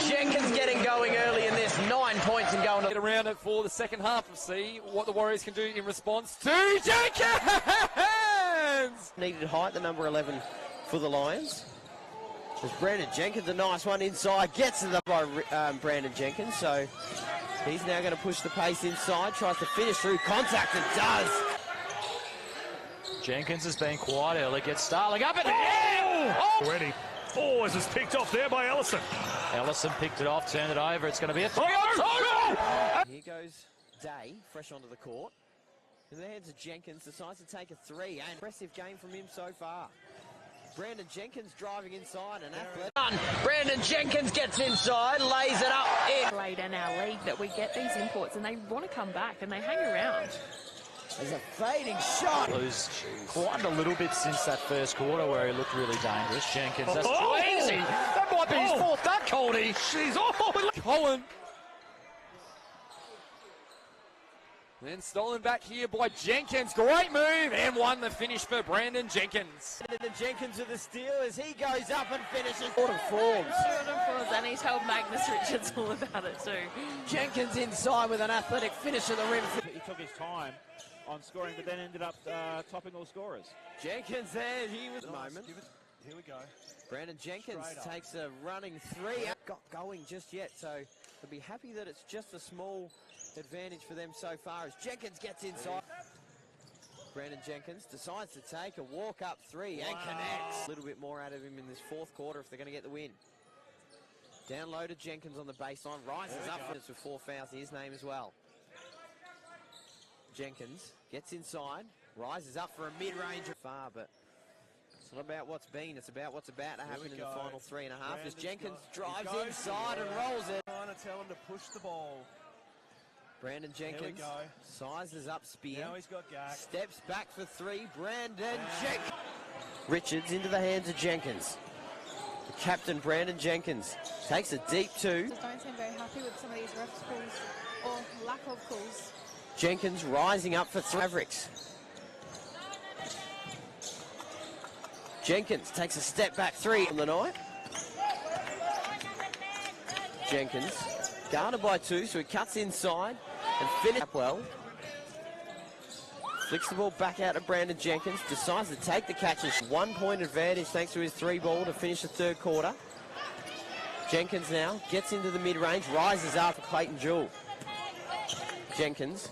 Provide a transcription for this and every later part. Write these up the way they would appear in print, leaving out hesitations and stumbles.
Jenkins getting going early in this. 9 points and going. Get around it for the second half and see what the Warriors can do in response to Jenkins! Needed height, the number 11 for the Lions. There's Branden Jenkins, a nice one inside. Gets it up by Branden Jenkins, so he's now going to push the pace inside. Tries to finish through contact and does. Jenkins has been quiet early. Gets Starling up in the air! Oh! Already. Oh, this is picked off there by Ellison. Ellison picked it off, turned it over. It's going to be a 3 Here goes Day, fresh onto the court. In the hands of Jenkins, decides to take a 3. And impressive game from him so far. Branden Jenkins driving inside and athletic. Branden Jenkins gets inside, lays it up in. Late in our league that we get these imports and they want to come back and they hang around. There's a fading shot. Lose quite a little bit since that first quarter where he looked really dangerous. Jenkins, that's too easy. That might be his fourth duck, Coldy. She's Cohen. Then stolen back here by Jenkins. Great move and won the finish for Branden Jenkins. Branden Jenkins with the steal as he goes up and finishes. Forms. And he told Magnus Richards all about it too. Jenkins inside with an athletic finish of the rim. He took his time on scoring, but then ended up topping all scorers. Jenkins there, he was. Moment. Here we go. Branden Jenkins takes a running 3. Got going just yet, so they'll be happy that it's just a small advantage for them so far as Jenkins gets inside. Branden Jenkins decides to take a walk-up 3 and connects. A little bit more out of him in this fourth quarter if they're going to get the win. Down low to Jenkins on the baseline, rises up with 4 fouls to his name as well. Jenkins gets inside, rises up for a mid-range far, but it's not about what's been, it's about what's about to happen in the final 3.5 as Jenkins drives inside and rolls it. Trying to tell him to push the ball. Branden Jenkins sizes up spear. Now he's got Gak. Steps back for 3. Branden Jenkins. Richards into the hands of Jenkins. The captain, Branden Jenkins, takes a deep 2. Don't seem very happy with some of these refs calls or lack of calls. Jenkins rising up for 3. Mavericks. Jenkins takes a step back 3 on the night. Jenkins guarded by 2, so he cuts inside and finishes well. Flicks the ball back out to Branden Jenkins. Decides to take the catches. 1 point advantage thanks to his 3-ball to finish the third quarter. Jenkins now gets into the mid-range, rises up for Clayton Jewell. Jenkins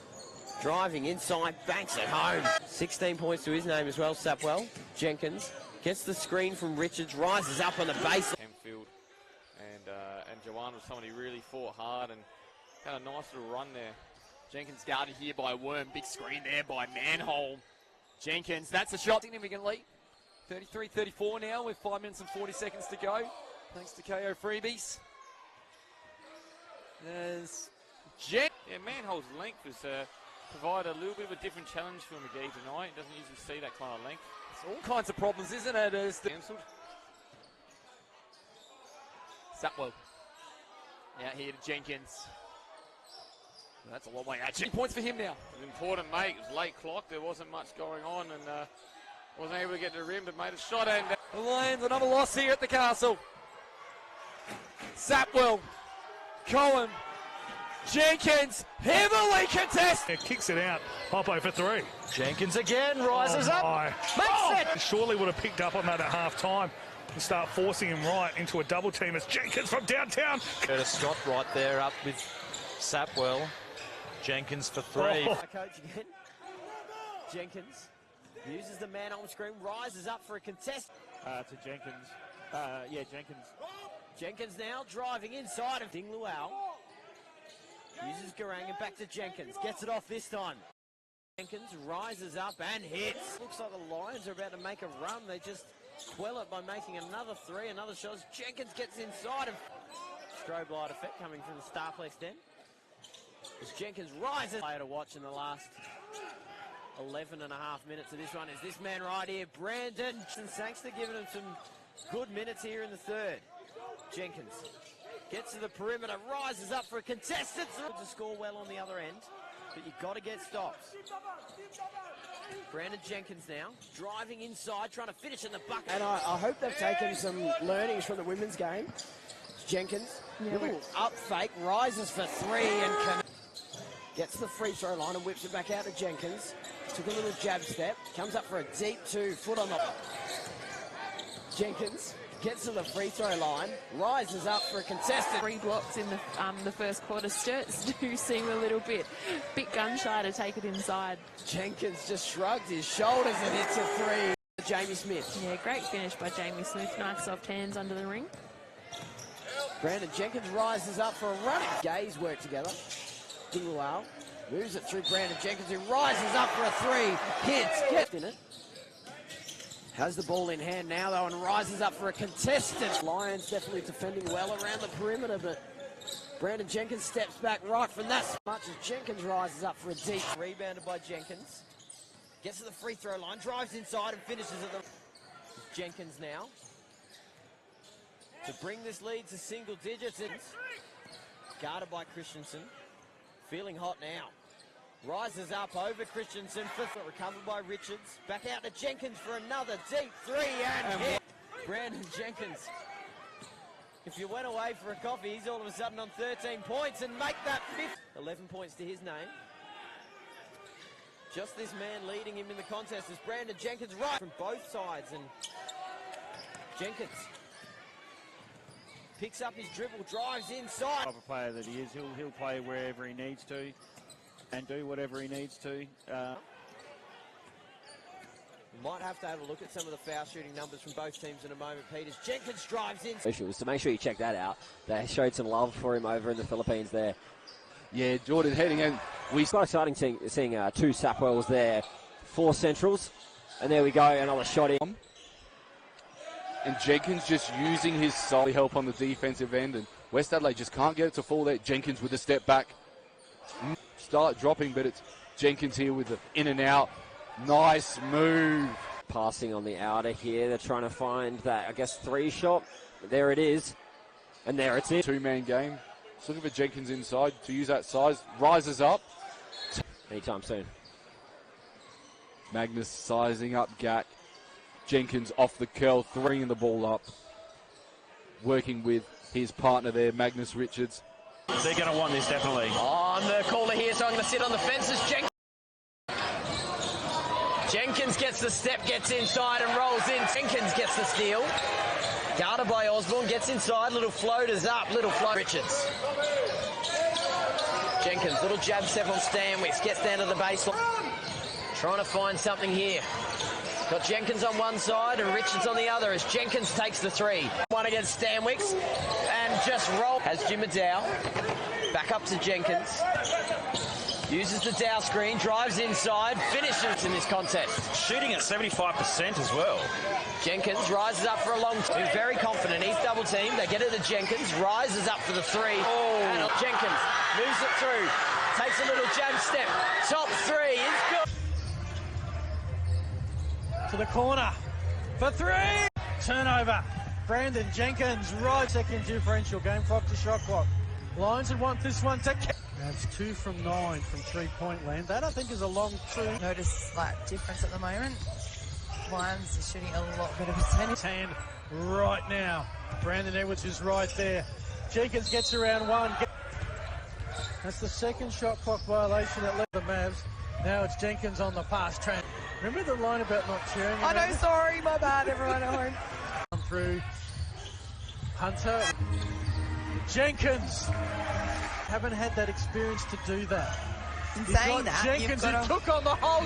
driving inside, banks it home. 16 points to his name as well, Sapwell. Jenkins gets the screen from Richards, rises up on the base. Hemfield and Joanne was someone who really fought hard and had a nice little run there. Jenkins guarded here by Worm. Big screen there by Manhole. Jenkins, that's a shot. Significant lead. 33-34 now with 5 minutes and 40 seconds to go. Thanks to KO Freebies. There's Manhole's length has provided a little bit of a different challenge for McGee tonight. He doesn't usually see that kind of length. It's all kinds of problems, isn't it? As cancelled. Satwell. Out here to Jenkins. That's a long way out. Points for him now. It was important, mate. It was late clock. There wasn't much going on and wasn't able to get to the rim, but made a shot. And the Lions, another loss here at the Castle. Sapwell. Cohen. Jenkins, heavily contested. Yeah, kicks it out. Hoppo for 3. Jenkins again, rises up. Makes it. Surely would have picked up on that at half-time and start forcing him right into a double team as Jenkins from downtown. Curtis Scott right there up with Sapwell. Jenkins for 3. Coach again. Jenkins uses the man on screen, rises up for a contest. To Jenkins. Jenkins. Jenkins now driving inside of Ding Luau. Uses Garang and back to Jenkins. Gets it off this time. Jenkins rises up and hits. Looks like the Lions are about to make a run. They just quell it by making another 3, another shot. Jenkins gets inside of strobe light effect coming from the Starplex den. As Jenkins rises. Player to watch in the last 11 and a half minutes of this one is this man right here, Branden. Thanks for giving him some good minutes here in the third. Jenkins gets to the perimeter, rises up for a contested throw to score well on the other end, but you've got to get stops. Branden Jenkins now driving inside, trying to finish in the bucket. And I hope they've taken some learnings from the women's game. Jenkins Yeah, Little up fake, rises for three and gets to the free throw line and whips it back out to Jenkins. Took a little jab step, comes up for a deep 2, foot on the... Jenkins gets to the free throw line, rises up for a contested... 3 blocks in the first quarter. Sturts do seem a little bit gun shy to take it inside. Jenkins just shrugs his shoulders and hits a 3. Jamie Smith. Yeah, great finish by Jamie Smith. Nice soft hands under the ring. Branden Jenkins rises up for a run. Gaze work together. Dingwall moves it through Branden Jenkins, who rises up for a 3. Hits, gets in it. Has the ball in hand now, though, and rises up for a contested. Lions definitely defending well around the perimeter, but Branden Jenkins steps back right from that. As much as Jenkins rises up for a deep. Rebounded by Jenkins. Gets to the free throw line, drives inside and finishes at the... Jenkins now. To bring this lead to single digits. It's guarded by Christensen. Feeling hot now. Rises up over Christensen. Fifth recovered by Richards. Back out to Jenkins for another deep 3 and hit. Branden Jenkins. If you went away for a coffee, he's all of a sudden on 13 points and make that 5th. 11 points to his name. Just this man leading him in the contest is Branden Jenkins, right from both sides, and Jenkins picks up his dribble, drives inside. Type of player that he is, he'll play wherever he needs to and do whatever he needs to. Might have to have a look at some of the foul shooting numbers from both teams in a moment, Peters. Jenkins drives in. So make sure you check that out. They showed some love for him over in the Philippines there. Yeah, Jordan heading in. It's quite exciting seeing 2 Sapwells there, 4 Centrals, and there we go, another shot in. And Jenkins just using his solid help on the defensive end, and West Adelaide just can't get it to fall there. Jenkins with a step back. Start dropping, but it's Jenkins here with the in and out. Nice move. Passing on the outer here, they're trying to find that, I guess, 3 shot. There it is, and there it's in. 2-man game. Just looking for Jenkins inside to use that size. Rises up. Anytime soon. Magnus sizing up Gat. Jenkins off the curl, throwing the ball up. Working with his partner there, Magnus Richards. They're going to want this, definitely. On the caller here, so I'm going to sit on the fences. Jenkins gets the step, gets inside and rolls in. Jenkins gets the steal. Guarded by Osborne, gets inside, little floaters up, little float. Richards. Jenkins, little jab step on Stanwicks, gets down to the baseline. Trying to find something here. Got Jenkins on one side and Richards on the other as Jenkins takes the 3. One against Stanwicks and just roll. Has Jimmy Dow. Back up to Jenkins. Uses the Dow screen, drives inside, finishes in this contest. Shooting at 75% as well. Jenkins rises up for a long time. He's very confident. He's double teamed. They get it to Jenkins. Rises up for the 3. And Jenkins moves it through. Takes a little jab step. Top 3 is good. To the corner for 3. Turnover. Branden Jenkins, right. Second differential. Game clock to shot clock. Lions would want this one to... That's 2 from 9 from 3-point land. That, I think, is a long 2. Notice slight difference at the moment. Lions are shooting a lot better percentage. Hand right now. Brandon Edwards is right there. Jenkins gets around 1. That's the second shot clock violation that led the Mavs. Now it's Jenkins on the pass. Remember the line about not cheering? I know, sorry, my bad, everyone at home. Come through. Hunter. Jenkins. Haven't had that experience to do that. In saying that, Jenkins, who took on the whole